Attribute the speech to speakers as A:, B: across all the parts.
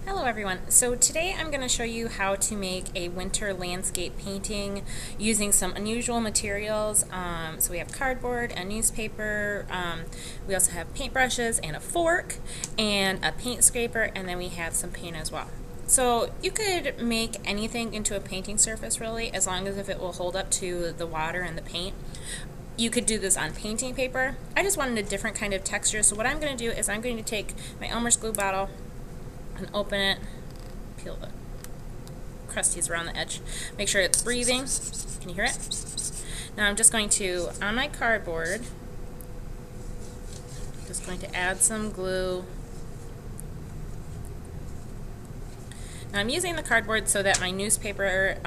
A: Hello everyone. So today I'm going to show you how to make a winter landscape painting using some unusual materials. So we have cardboard, a newspaper, we also have paintbrushes and a fork and a paint scraper, and then we have some paint as well. So you could make anything into a painting surface really, as long as if it will hold up to the water and the paint. You could do this on painting paper. I just wanted a different kind of texture, so what I'm going to do is I'm going to take my Elmer's glue bottle and open it, peel the crusties around the edge, make sure it's breathing. Can you hear it? Now I'm just going to, on my cardboard, just going to add some glue. Now I'm using the cardboard so that my newspaper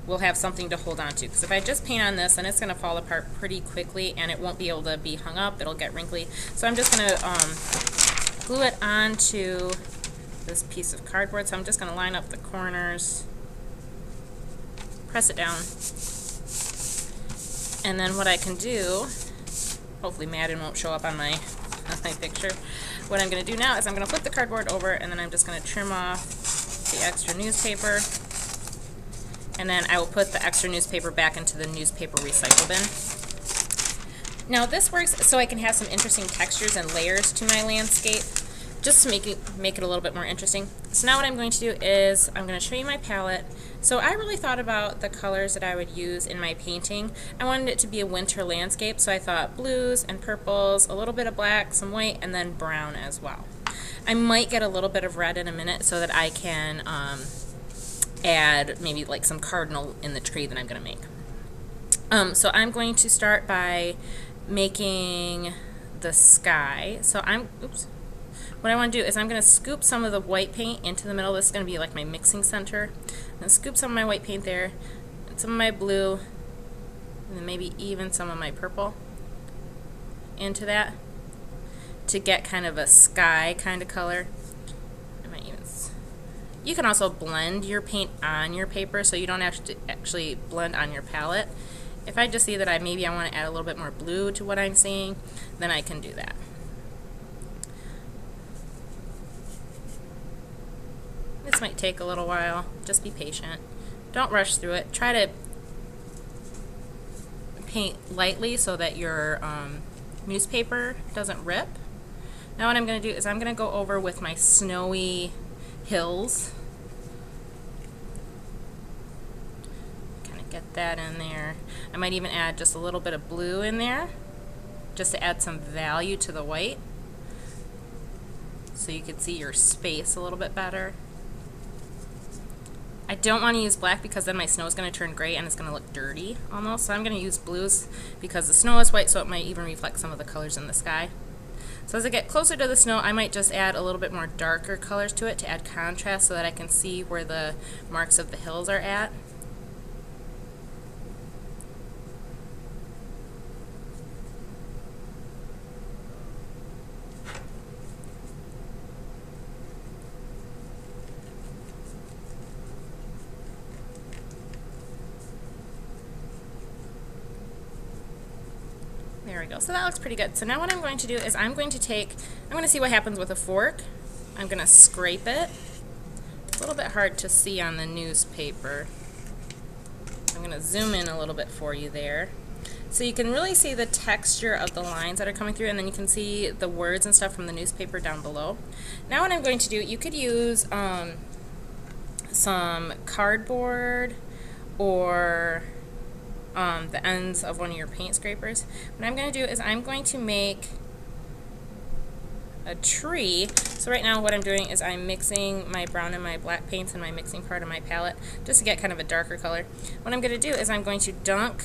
A: will have something to hold on to, because if I just paint on this, then it's going to fall apart pretty quickly and it won't be able to be hung up. It'll get wrinkly. So I'm just going to glue it onto this piece of cardboard. So I'm just going to line up the corners, press it down, and then what I can do, hopefully Madden won't show up on my picture. What I'm going to do now is I'm going to flip the cardboard over, and then I'm just going to trim off the extra newspaper, and then I will put the extra newspaper back into the newspaper recycle bin. Now this works so I can have some interesting textures and layers to my landscape, just to make it a little bit more interesting. So now what I'm going to do is I'm going to show you my palette. So I really thought about the colors that I would use in my painting. I wanted it to be a winter landscape, so I thought blues and purples, a little bit of black, some white, and then brown as well. I might get a little bit of red in a minute so that I can add maybe like some cardinal in the tree that I'm going to make. So I'm going to start by making the sky. So what I want to do is I'm going to scoop some of the white paint into the middle. This is going to be like my mixing center. I'm going to scoop some of my white paint there, and some of my blue, and then maybe even some of my purple into that to get kind of a sky kind of color. You can also blend your paint on your paper, so you don't have to actually blend on your palette. If I just see that maybe I want to add a little bit more blue to what I'm seeing, then I can do that. This might take a little while. Just be patient. Don't rush through it. Try to paint lightly so that your newspaper doesn't rip. Now what I'm going to do is I'm going to go over with my snowy hills. Kind of get that in there. I might even add just a little bit of blue in there, just to add some value to the white, so you can see your space a little bit better. I don't want to use black because then my snow is going to turn gray and it's going to look dirty almost. So I'm going to use blues because the snow is white, so it might even reflect some of the colors in the sky. So as I get closer to the snow, I might just add a little bit more darker colors to it to add contrast so that I can see where the marks of the hills are at. There we go. So that looks pretty good. So now what I'm going to do is I'm going to see what happens with a fork. I'm going to scrape it. It's a little bit hard to see on the newspaper. I'm going to zoom in a little bit for you there. So you can really see the texture of the lines that are coming through, and then you can see the words and stuff from the newspaper down below. Now what I'm going to do, you could use some cardboard or the ends of one of your paint scrapers. What I'm going to do is I'm going to make a tree. So right now what I'm doing is I'm mixing my brown and my black paints in my mixing part of my palette just to get kind of a darker color. What I'm going to do is I'm going to dunk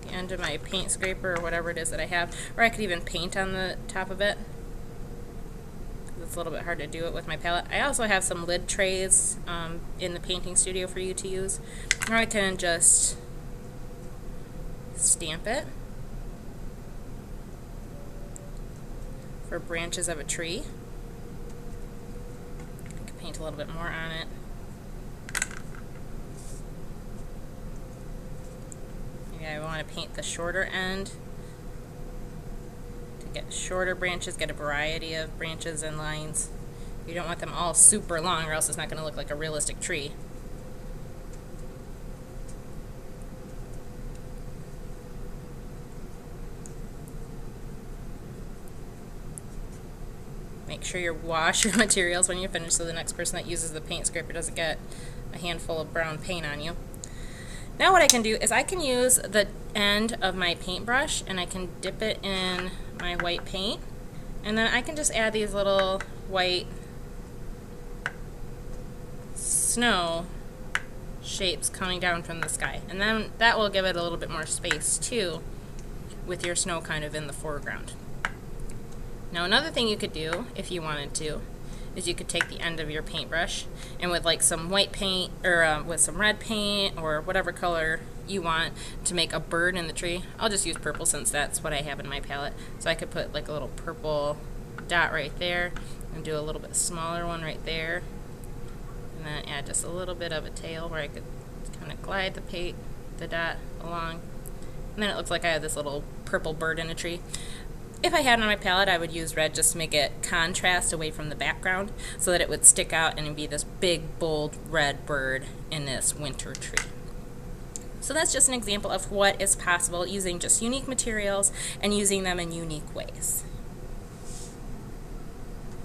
A: the end of my paint scraper or whatever it is that I have, or I could even paint on the top of it. It's a little bit hard to do it with my palette. I also have some lid trays in the painting studio for you to use, or I can just stamp it for branches of a tree. I can paint a little bit more on it. Maybe I want to paint the shorter end to get shorter branches, get a variety of branches and lines. You don't want them all super long, or else it's not going to look like a realistic tree. Make sure you wash your materials when you finish so the next person that uses the paint scraper doesn't get a handful of brown paint on you. Now what I can do is I can use the end of my paintbrush and I can dip it in my white paint, and then I can just add these little white snow shapes coming down from the sky, and then that will give it a little bit more space too, with your snow kind of in the foreground. Now another thing you could do if you wanted to is you could take the end of your paintbrush and with like some white paint or with some red paint or whatever color you want to make a bird in the tree. I'll just use purple since that's what I have in my palette. So I could put like a little purple dot right there and do a little bit smaller one right there, and then add just a little bit of a tail where I could kind of glide the dot along, and then it looks like I have this little purple bird in a tree. If I had it on my palette, I would use red just to make it contrast away from the background so that it would stick out and be this big, bold red bird in this winter tree. So that's just an example of what is possible using just unique materials and using them in unique ways.